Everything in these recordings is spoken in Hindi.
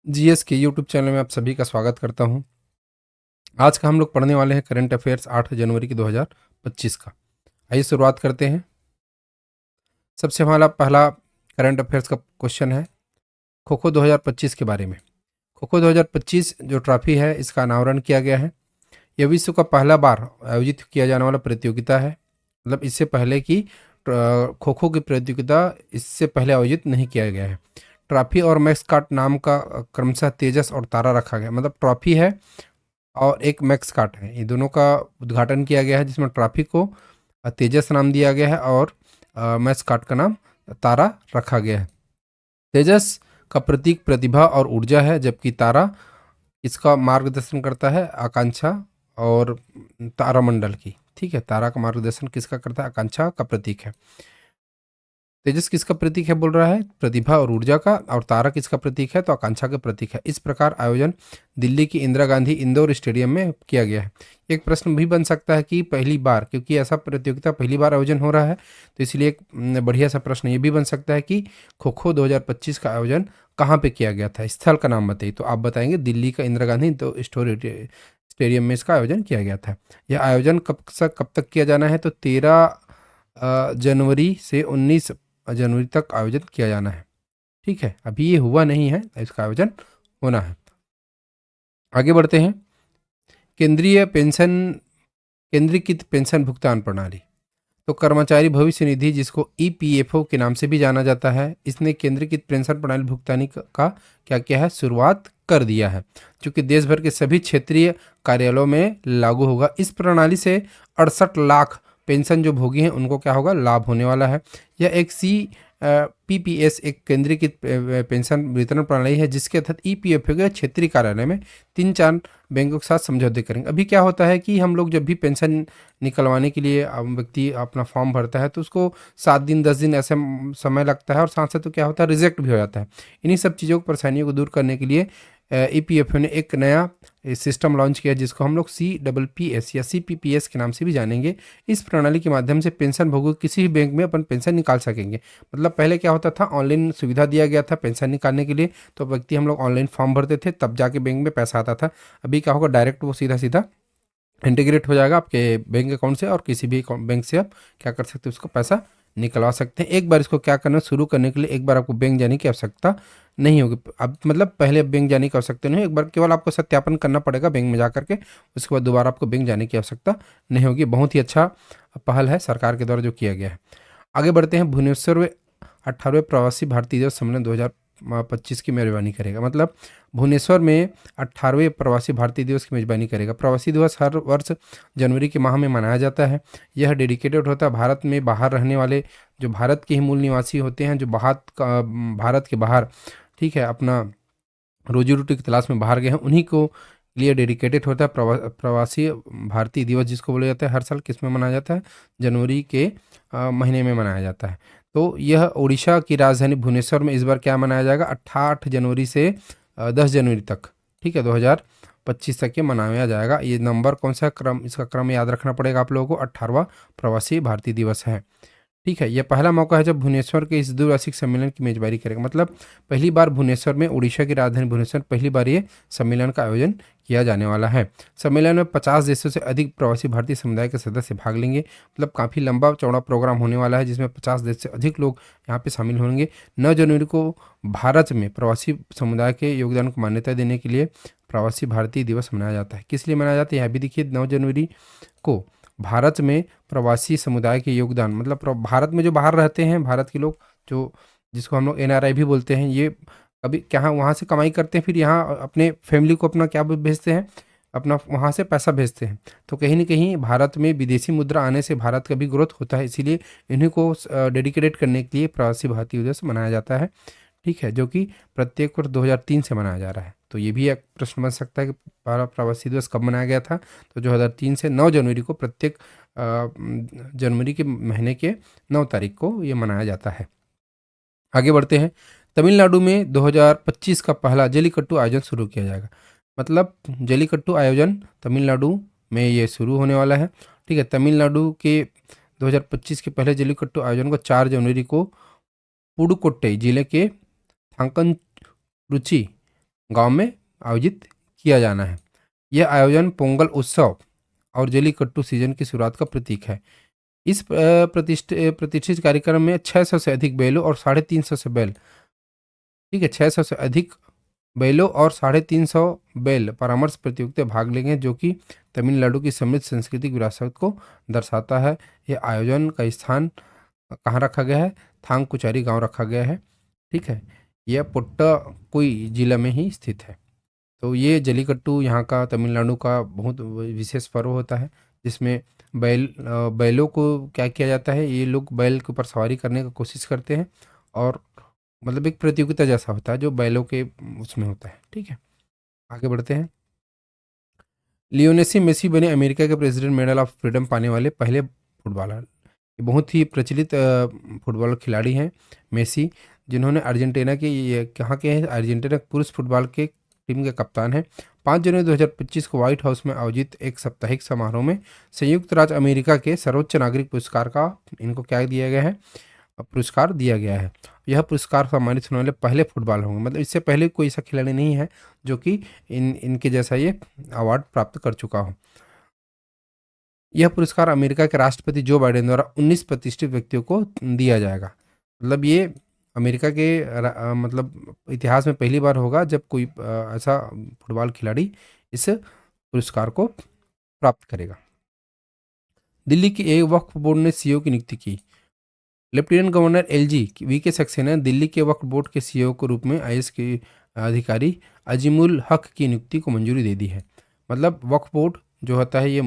जीएस के यूट्यूब चैनल में आप सभी का स्वागत करता हूं। आज का हम लोग पढ़ने वाले हैं करंट अफेयर्स 8 जनवरी की 2025 का। आइए शुरुआत करते हैं। सबसे हमारा पहला करंट अफेयर्स का क्वेश्चन है खो खो 2025 के बारे में। खो खो 2025 जो ट्रॉफी है इसका अनावरण किया गया है। यह विश्व का पहला बार आयोजित किया जाने वाला प्रतियोगिता है। मतलब इससे पहले की खो खो की प्रतियोगिता इससे पहले आयोजित नहीं किया गया है। ट्रॉफी और मैक्सकाट नाम का क्रमशः तेजस और तारा रखा गया। मतलब ट्रॉफी है और एक मैक्सकाट है, ये दोनों का उद्घाटन किया गया है, जिसमें ट्रॉफी को तेजस नाम दिया गया है और मैक्सकाट का नाम तारा रखा गया है। तेजस का प्रतीक प्रतिभा और ऊर्जा है, जबकि तारा इसका मार्गदर्शन करता है आकांक्षा और तारामंडल की। ठीक है, तारा का मार्गदर्शन किसका करता है? आकांक्षा का प्रतीक है। तेजस किसका प्रतीक है बोल रहा है? प्रतिभा और ऊर्जा का। और तारा किसका प्रतीक है? तो आकांक्षा का प्रतीक है। इस प्रकार आयोजन दिल्ली की इंदिरा गांधी इंदौर स्टेडियम में किया गया है। एक प्रश्न भी बन सकता है कि पहली बार, क्योंकि ऐसा प्रतियोगिता पहली बार आयोजन हो रहा है, तो इसलिए एक बढ़िया सा प्रश्न ये भी बन सकता है कि खो खो 2025 का आयोजन कहाँ पे किया गया था? स्थल का नाम बताइए। तो आप बताएंगे दिल्ली का इंदिरा गांधी स्टेडियम में इसका आयोजन किया गया था। यह आयोजन कब से कब तक किया जाना है? तो 13 जनवरी से 19 जनवरी तक आयोजन किया जाना है। ठीक है, अभी ये हुआ नहीं है, इसका आयोजन होना है। आगे बढ़ते हैं। केंद्रीय पेंशन केंद्रीकृत पेंशन भुगतान प्रणाली, तो कर्मचारी भविष्य निधि, जिसको ईपीएफओ के नाम से भी जाना जाता है, इसने केंद्रीकृत पेंशन प्रणाली भुगतानी का क्या किया है? शुरुआत कर दिया है, जो कि देश भर के सभी क्षेत्रीय कार्यालयों में लागू होगा। इस प्रणाली से 68 लाख पेंशन जो भोगी हैं उनको क्या होगा? लाभ होने वाला है। यह एक पीपीएस एक केंद्रीकृत पेंशन वितरण प्रणाली है, जिसके तहत ईपीएफओ के क्षेत्रीय कार्यालय में 3-4 बैंकों के साथ समझौते करेंगे। अभी क्या होता है कि हम लोग जब भी पेंशन निकलवाने के लिए व्यक्ति अपना फॉर्म भरता है तो उसको 7 दिन 10 दिन ऐसे समय लगता है, और साथ साथ तो क्या होता है, रिजेक्ट भी हो जाता है। इन्हीं सब चीज़ों को, परेशानियों को दूर करने के लिए ईपीएफओ ने एक नया सिस्टम लॉन्च किया, जिसको हम लोग CPPS या CPPS के नाम से भी जानेंगे। इस प्रणाली के माध्यम से पेंशन भोगी किसी भी बैंक में अपन पेंशन निकाल सकेंगे। मतलब पहले क्या होता था, ऑनलाइन सुविधा दिया गया था पेंशन निकालने के लिए, तो व्यक्ति हम लोग ऑनलाइन फॉर्म भरते थे, तब जाके बैंक में पैसा आता था। अभी क्या होगा, डायरेक्ट वो सीधा सीधा इंटीग्रेट हो जाएगा आपके बैंक अकाउंट से, और किसी भी बैंक से आप क्या कर सकते हैं, उसको पैसा निकलवा सकते हैं। एक बार इसको क्या करना, शुरू करने के लिए एक बार आपको बैंक जाने की आवश्यकता नहीं होगी। अब मतलब पहले बैंक जाने की आवश्यकता नहीं है, एक बार केवल आपको सत्यापन करना पड़ेगा बैंक में जा करके, उसके बाद दोबारा आपको बैंक जाने की आवश्यकता नहीं होगी। बहुत ही अच्छा पहल है सरकार के द्वारा जो किया गया है। आगे बढ़ते हैं। भुवनेश्वर में 18वें प्रवासी भारतीय दिवस सम्मेलन 2025 की मेजबानी करेगा। मतलब भुवनेश्वर में 18वें प्रवासी भारतीय दिवस की मेजबानी करेगा। प्रवासी दिवस हर वर्ष जनवरी के माह में मनाया जाता है। यह डेडिकेटेड होता है भारत में बाहर रहने वाले, जो भारत के ही मूल निवासी होते हैं, जो भारत के बाहर, ठीक है, अपना रोजी रोटी की तलाश में बाहर गए हैं, उन्हीं को लिए डेडिकेटेड होता है प्रवासी भारतीय दिवस, जिसको बोला जाता है। हर साल किस में मनाया जाता है? जनवरी के महीने में मनाया जाता है। तो यह उड़ीसा की राजधानी भुवनेश्वर में इस बार क्या मनाया जाएगा? 8 जनवरी से 10 जनवरी तक, ठीक है, 2025 तक ये मनाया जाएगा। ये नंबर कौन सा क्रम, इसका क्रम याद रखना पड़ेगा आप लोगों को। 18वां प्रवासी भारतीय दिवस है। ठीक है, यह पहला मौका है जब भुवनेश्वर के इस द्विवार्षिक सम्मेलन की मेजबानी करेगा। मतलब पहली बार भुवनेश्वर में, उड़ीसा की राजधानी भुवनेश्वर, पहली बार ये सम्मेलन का आयोजन किया जाने वाला है। सम्मेलन में 50 देशों से अधिक प्रवासी भारतीय समुदाय के सदस्य भाग लेंगे। मतलब काफ़ी लंबा चौड़ा प्रोग्राम होने वाला है, जिसमें 50 देश से अधिक लोग यहाँ पे शामिल होंगे। 9 जनवरी को भारत में प्रवासी समुदाय के योगदान को मान्यता देने के लिए प्रवासी भारतीय दिवस मनाया जाता है। किस लिए मनाया जाता है? यहाँ भी देखिए, 9 जनवरी को भारत में प्रवासी समुदाय के योगदान, मतलब भारत में जो बाहर रहते हैं भारत के लोग, जो जिसको हम लोग एनआरआई भी बोलते हैं, ये अभी क्या वहाँ से कमाई करते हैं, फिर यहाँ अपने फैमिली को अपना क्या भेजते हैं, अपना वहाँ से पैसा भेजते हैं। तो कहीं ना कहीं भारत में विदेशी मुद्रा आने से भारत का भी ग्रोथ होता है, इसीलिए इन्हीं को डेडिकेटेड करने के लिए प्रवासी भारतीय दिवस मनाया जाता है। ठीक है, जो कि प्रत्येक वर्ष 2003 से मनाया जा रहा है। तो ये भी एक प्रश्न बन सकता है कि पहला प्रवासी दिवस कब मनाया गया था? तो 2003 से 9 जनवरी को, प्रत्येक जनवरी के महीने के 9 तारीख को ये मनाया जाता है। आगे बढ़ते हैं। तमिलनाडु में 2025 का पहला जल्लीकट्टू आयोजन शुरू किया जाएगा। मतलब जल्लीकट्टू आयोजन तमिलनाडु में ये शुरू होने वाला है। ठीक है, तमिलनाडु के 2025 के पहले जल्लीकट्टू आयोजन को 4 जनवरी को पुडुकोट्टई जिले के थांकनरुचि गांव में आयोजित किया जाना है। यह आयोजन पोंगल उत्सव और जल्लीकट्टू सीजन की शुरुआत का प्रतीक है। इस प्रतिष्ठित कार्यक्रम में 600 से अधिक बैलों और 350 से बैल, ठीक है, 600 से अधिक बैलों और 350 बैल परामर्श प्रतियोगिता भाग लेंगे, जो कि तमिलनाडु की समृद्ध सांस्कृतिक विरासत को दर्शाता है। यह आयोजन का स्थान कहाँ रखा गया है? थांगकुचारी गांव रखा गया है, ठीक है। यह पुट्टाकोई जिला में ही स्थित है। तो ये जल्लीकट्टू यहाँ का तमिलनाडु का बहुत विशेष पर्व होता है, जिसमें बैलों को क्या किया जाता है, ये लोग बैल के ऊपर सवारी करने की कोशिश करते हैं, और मतलब एक प्रतियोगिता जैसा होता है जो बैलों के उसमें होता है, ठीक है। आगे बढ़ते हैं। लियोनेसी मेसी बने अमेरिका के प्रेसिडेंट मेडल ऑफ फ्रीडम पाने वाले पहले फुटबॉलर। ये बहुत ही प्रचलित फुटबॉल खिलाड़ी हैं मेसी, जिन्होंने अर्जेंटीना के, ये कहाँ के हैं, अर्जेंटीना पुरुष फुटबॉल के टीम के कप्तान हैं। 5 जनवरी 2025 को व्हाइट हाउस में आयोजित एक साप्ताहिक समारोह में संयुक्त राज्य अमेरिका के सर्वोच्च नागरिक पुरस्कार का इनको क्या दिया गया है? पुरस्कार दिया गया है। यह पुरस्कार सम्मानित होने वाले पहले फुटबॉल होंगे, मतलब इससे पहले कोई ऐसा खिलाड़ी नहीं है जो कि इनके जैसा ये अवार्ड प्राप्त कर चुका हो। यह पुरस्कार अमेरिका के राष्ट्रपति जो बाइडेन द्वारा 19 प्रतिष्ठित व्यक्तियों को दिया जाएगा। मतलब ये अमेरिका के मतलब इतिहास में पहली बार होगा जब कोई ऐसा फुटबॉल खिलाड़ी इस पुरस्कार को प्राप्त करेगा। दिल्ली की एक वक्फ बोर्ड ने सीईओ की नियुक्ति की। Lieutenant governor LG V K Saxena ने दिल्ली के वक्फ बोर्ड के सीईओ के रूप में आईएएस के अधिकारी अजीमुल हक की नियुक्ति को मंजूरी दे दी है। मतलब वक्फ बोर्ड जो होता है ये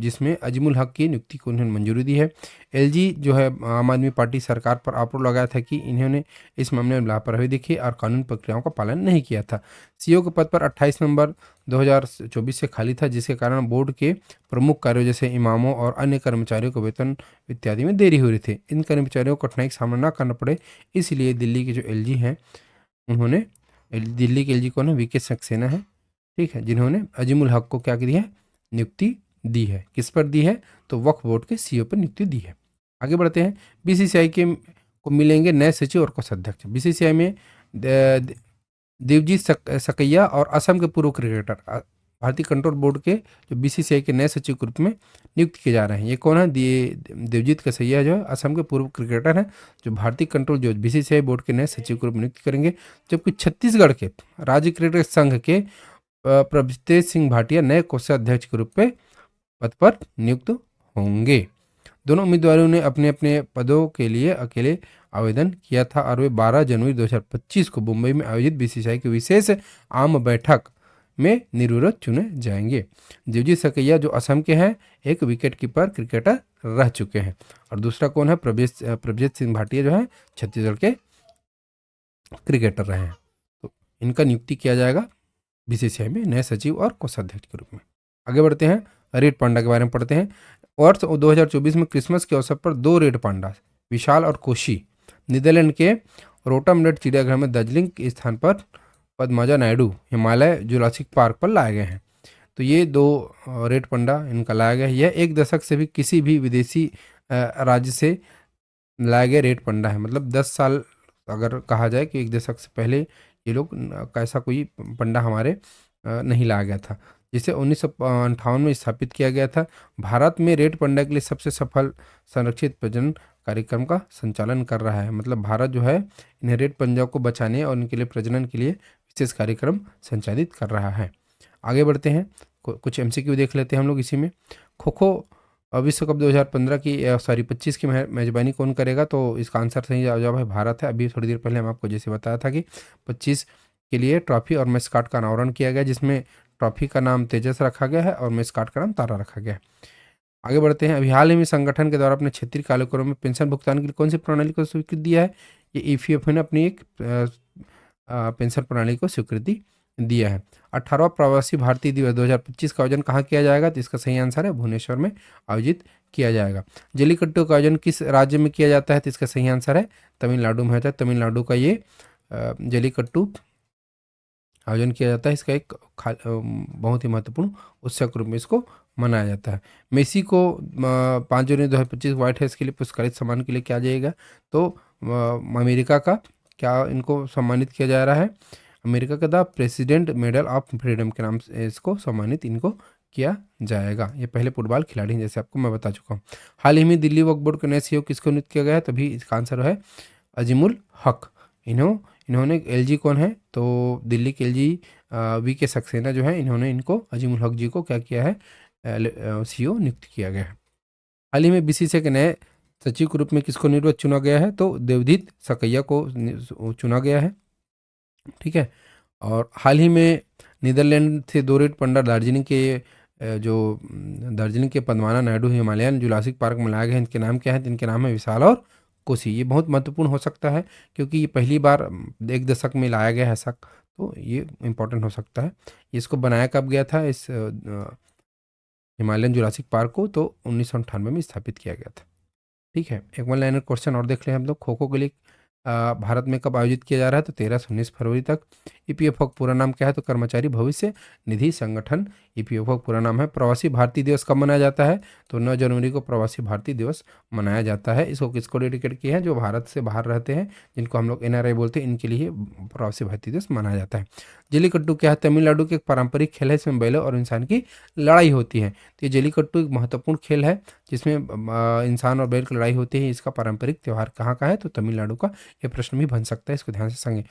जिसमें अजीमुल हक की नियुक्ति को उन्होंने मंजूरी दी है। एलजी जो है आम आदमी पार्टी सरकार पर आरोप लगाया था कि इन्होंने इस मामले में लापरवाही दिखी और कानून प्रक्रियाओं का पालन नहीं किया था। सीईओ के पद पर 28 नवंबर 2024 से खाली था, जिसके कारण बोर्ड के प्रमुख कार्यों जैसे इमामों और अन्य कर्मचारियों को वेतन इत्यादि में देरी हो रही थी। इन कर्मचारियों को कठिनाई का सामना न करना पड़े, इसलिए दिल्ली के जो एलजी हैं उन्होंने दिल्ली के एलजी कौन है? वीके सक्सेना है, ठीक है, जिन्होंने अजीमुल हक को क्या दिया है? नियुक्ति दी है। किस पर दी है? तो वक्फ बोर्ड के सीईओ पर नियुक्ति दी है। आगे बढ़ते हैं। बीसीसीआई के को मिलेंगे नए सचिव और कोषाध्यक्ष। बीसीसीआई में देवजीत सकैया और असम के पूर्व क्रिकेटर भारतीय कंट्रोल बोर्ड के जो बीसीसीआई के नए सचिव के रूप में नियुक्त किए जा रहे हैं। ये कौन है? देवजीत कसैया जो है असम के पूर्व क्रिकेटर हैं, जो भारतीय कंट्रोल जो बीसीसीआई बोर्ड के नए सचिव के रूप में नियुक्त करेंगे। जबकि छत्तीसगढ़ के राज्य क्रिकेट संघ के प्रभुतेज सिंह भाटिया नए कोषाध्यक्ष के रूप में पद पर नियुक्त होंगे। दोनों उम्मीदवारों ने अपने अपने पदों के लिए अकेले आवेदन किया था और वे 12 जनवरी 2025 को मुंबई में आयोजित बीसीसीआई की विशेष आम बैठक में निर्विरोध चुने जाएंगे। देवजीत सकैया जो असम के हैं, एक विकेट कीपर क्रिकेटर रह चुके हैं, और दूसरा कौन है? प्रभुजीत सिंह भाटिया जो है छत्तीसगढ़ के क्रिकेटर रहे हैं। तो इनका नियुक्ति किया जाएगा बीसीसीआई में नए सचिव और कोषाध्यक्ष के रूप में। आगे बढ़ते हैं, रेड पांडा के बारे में पढ़ते हैं। वर्ष 2024 में क्रिसमस के अवसर पर 2 रेड पांडा विशाल और कोशी नीदरलैंड के रोटमडेट चिड़ियाघर में दार्जिलिंग के स्थान पर पद्मजा नायडू हिमालय जुरासिक पार्क पर लाए गए हैं। तो ये 2 रेड पांडा इनका लाया गया है। यह 1 दशक से भी किसी भी विदेशी राज्य से लाए गए रेड पांडा है। मतलब 10 साल अगर कहा जाए कि 1 दशक से पहले ये लोग कैसा कोई पंडा हमारे नहीं लाया गया था, जिसे 1958 में स्थापित किया गया था। भारत में रेड पांडा के लिए सबसे सफल संरक्षित प्रजनन कार्यक्रम का संचालन कर रहा है। मतलब भारत जो है इन्हें रेड पांडा को बचाने और इनके लिए प्रजनन के लिए विशेष कार्यक्रम संचालित कर रहा है। आगे बढ़ते हैं, कुछ एमसीक्यू देख लेते हैं हम लोग इसी में। खो खो विश्व कप 2015 की 25 की मेजबानी कौन करेगा? तो इसका आंसर सही जवाब है भारत है। अभी थोड़ी देर पहले हम आपको जैसे बताया था कि 25 के लिए ट्रॉफी और मैस्कॉट का अनावरण किया गया, जिसमें ट्रॉफी का नाम तेजस रखा गया है और मैस्कॉट का नाम तारा रखा गया है। आगे बढ़ते हैं। अभी हाल ही में संगठन के द्वारा अपने क्षेत्रीय कार्यक्रम में पेंशन भुगतान के लिए कौन सी प्रणाली को स्वीकृति दिया है? ये ईपीएफओ ने अपनी एक पेंशन प्रणाली को स्वीकृति दिया है। 18वां प्रवासी भारतीय दिवस 2025 का आयोजन कहाँ किया जाएगा? तो इसका सही आंसर है भुवनेश्वर में आयोजित किया जाएगा। जल्लीकट्टू का आयोजन किस राज्य में किया जाता है? तो इसका सही आंसर है तमिलनाडु में होता है। तमिलनाडु का ये जल्लीकट्टू आयोजन किया जाता है। इसका एक बहुत ही महत्वपूर्ण उत्सव के रूप में इसको मनाया जाता है। मेसी को 5 जनवरी 2025 व्हाइट हाउस के लिए पुरस्कारित सम्मान के लिए क्या जाएगा? तो अमेरिका का क्या इनको सम्मानित किया जा रहा है? अमेरिका का the president medal of freedom के नाम से इसको सम्मानित इनको किया जाएगा। ये पहले फुटबॉल खिलाड़ी हैं, जैसे आपको मैं बता चुका हूँ। हाल ही में दिल्ली वक्फ बोर्ड के नए सीईओ किसको नियुक्त किया गया है? तभी इसका आंसर है अजीमुल हक। इन्होंने एलजी कौन है? तो दिल्ली के एलजी वी के सक्सेना जो है, इन्होंने इनको अजीमुल हक जी को क्या किया है? सीईओ नियुक्त किया गया है। हाल ही में बीसीसीआई के नए सचिव के रूप में किसको निर्वाचित चुना गया है? तो देवदीत सकैया को चुना गया है। ठीक है। और हाल ही में नीदरलैंड से 2 रेड पंडा दार्जिलिंग के पद्माना नायडू हिमालयन जुरासिक पार्क में लाए गए हैं। इनके नाम क्या है? तो इनके नाम है विशाल और कोसी। ये बहुत महत्वपूर्ण हो सकता है क्योंकि ये पहली बार 1 दशक में लाया गया है ऐसा, तो ये इम्पोर्टेंट हो सकता है। इसको बनाया कब गया था इस हिमालयन जुरासिक पार्क को? तो 1998 में स्थापित किया गया था। ठीक है। एक वन लाइनर क्वेश्चन और देख लें हम लोग। खो खो के लिए भारत में कब आयोजित किया जा रहा है? तो 13 से 19 फरवरी तक। ईपीएफओ का पूरा नाम क्या है? तो कर्मचारी भविष्य निधि संगठन ईपीएफओ का पूरा नाम है। प्रवासी भारतीय दिवस कब मनाया जाता है? तो 9 जनवरी को प्रवासी भारतीय दिवस मनाया जाता है। इसको किसको डेडिकेट किया है? जो भारत से बाहर रहते हैं, जिनको हम लोग एनआरआई बोलते हैं, इनके लिए प्रवासी भारतीय दिवस मनाया जाता है। जल्लीकट्टू क्या है? तमिलनाडु के एक पारंपरिक खेल है। इसमें बैलों और इंसान की लड़ाई होती है। तो ये जल्लीकट्टू एक महत्वपूर्ण खेल है जिसमें इंसान और बैल की लड़ाई होती है। इसका पारंपरिक त्यौहार कहाँ का है? तो तमिलनाडु का। ये प्रश्न भी बन सकता है, इसको ध्यान से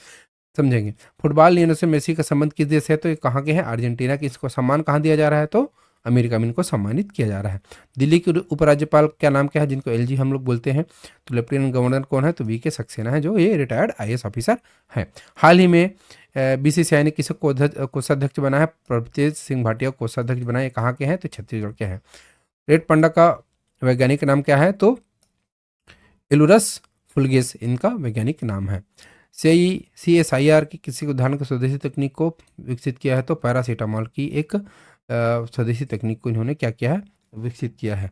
समझेंगे। फुटबॉल लियोनेल से मेसी का संबंध किस देश से है? तो ये कहाँ के हैं? अर्जेंटीना के। इसको सम्मान कहाँ दिया जा रहा है? तो अमेरिका में इनको सम्मानित किया जा रहा है। दिल्ली के उपराज्यपाल क्या नाम क्या है? जिनको एलजी हम लोग बोलते हैं। तो लेफ्टिनेंट गवर्नर कौन है? तो वी के सक्सेना है, जो ये रिटायर्ड आईएएस ऑफिसर है। हाल ही में बीसीसीआई ने किसे कोषाध्यक्ष बनाया है? प्रभतेज सिंह भाटिया को कोषाध्यक्ष बनाया। कहाँ के हैं? तो छत्तीसगढ़ के हैं। रेड पंडा का वैज्ञानिक नाम क्या है? तो एलुरस फुल्गेस इनका वैज्ञानिक नाम है। CSIR की किसी उदाहरण की स्वदेशी तकनीक को विकसित किया है? तो पैरासीटामॉल की एक स्वदेशी तकनीक को इन्होंने क्या किया है? विकसित किया है।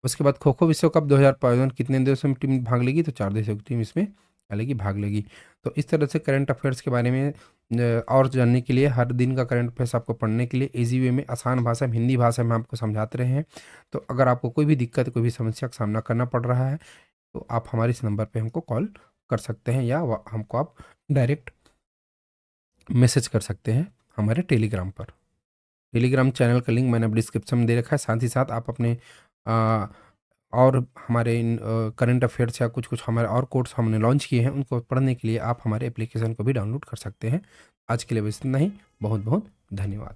उसके बाद खो खो विश्व कप 2025 कितने देशों में टीम भाग लेगी? तो 4 देशों की टीम इसमें भाग लेगी। तो इस तरह से करंट अफेयर्स के बारे में और जानने के लिए, हर दिन का करंट अफेयर्स आपको पढ़ने के लिए इजी वे में, आसान भाषा में, हिंदी भाषा में आपको समझाते रहे हैं। तो अगर आपको कोई भी दिक्कत, कोई भी समस्या का सामना करना पड़ रहा है, तो आप हमारे इस नंबर पे हमको कॉल कर सकते हैं, या हमको आप डायरेक्ट मैसेज कर सकते हैं हमारे टेलीग्राम पर। टेलीग्राम चैनल का लिंक मैंने डिस्क्रिप्शन में दे रखा है। साथ ही साथ आप अपने आ, और हमारे इन करंट अफेयर्स या कुछ कुछ हमारे और कोर्स हमने लॉन्च किए हैं, उनको पढ़ने के लिए आप हमारे एप्लीकेशन को भी डाउनलोड कर सकते हैं। आज के लिए बस इतना ही। बहुत बहुत धन्यवाद।